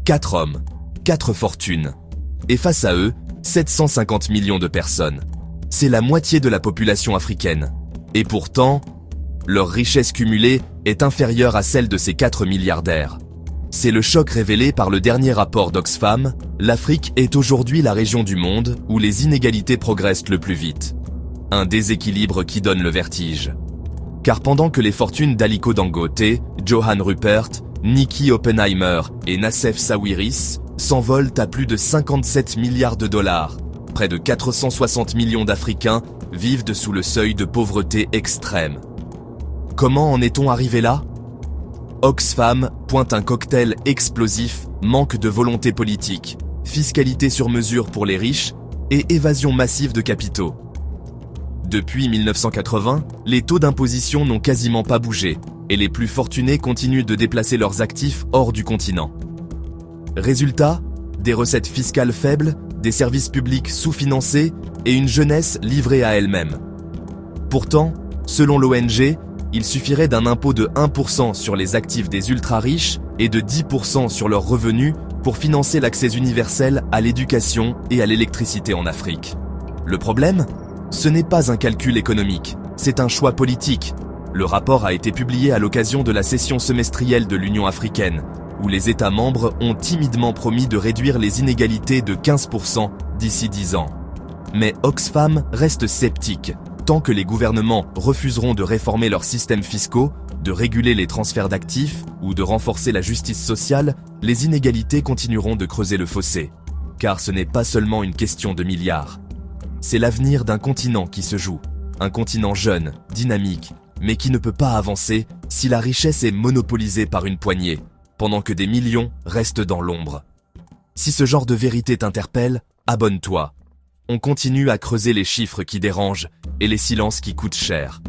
4 hommes, 4 fortunes. Et face à eux, 750 millions de personnes. C'est la moitié de la population africaine. Et pourtant, leur richesse cumulée est inférieure à celle de ces 4 milliardaires. C'est le choc révélé par le dernier rapport d'Oxfam. L'Afrique est aujourd'hui la région du monde où les inégalités progressent le plus vite. Un déséquilibre qui donne le vertige. Car pendant que les fortunes d'Aliko Dangote, Johann Rupert, Nikki Oppenheimer et Nassef Sawiris s'envolent à plus de 57 milliards de dollars, près de 460 millions d'Africains vivent dessous le seuil de pauvreté extrême. Comment en est-on arrivé là ? Oxfam pointe un cocktail explosif, manque de volonté politique, fiscalité sur mesure pour les riches et évasion massive de capitaux. Depuis 1980, les taux d'imposition n'ont quasiment pas bougé et les plus fortunés continuent de déplacer leurs actifs hors du continent. Résultat, des recettes fiscales faibles, des services publics sous-financés et une jeunesse livrée à elle-même. Pourtant, selon l'ONG, il suffirait d'un impôt de 1% sur les actifs des ultra-riches et de 10% sur leurs revenus pour financer l'accès universel à l'éducation et à l'électricité en Afrique. Le problème ? Ce n'est pas un calcul économique, c'est un choix politique. Le rapport a été publié à l'occasion de la session semestrielle de l'Union africaine, où les États membres ont timidement promis de réduire les inégalités de 15% d'ici 10 ans. Mais Oxfam reste sceptique. Tant que les gouvernements refuseront de réformer leurs systèmes fiscaux, de réguler les transferts d'actifs ou de renforcer la justice sociale, les inégalités continueront de creuser le fossé. Car ce n'est pas seulement une question de milliards. C'est l'avenir d'un continent qui se joue. Un continent jeune, dynamique, mais qui ne peut pas avancer si la richesse est monopolisée par une poignée, pendant que des millions restent dans l'ombre. Si ce genre de vérité t'interpelle, abonne-toi. On continue à creuser les chiffres qui dérangent et les silences qui coûtent cher.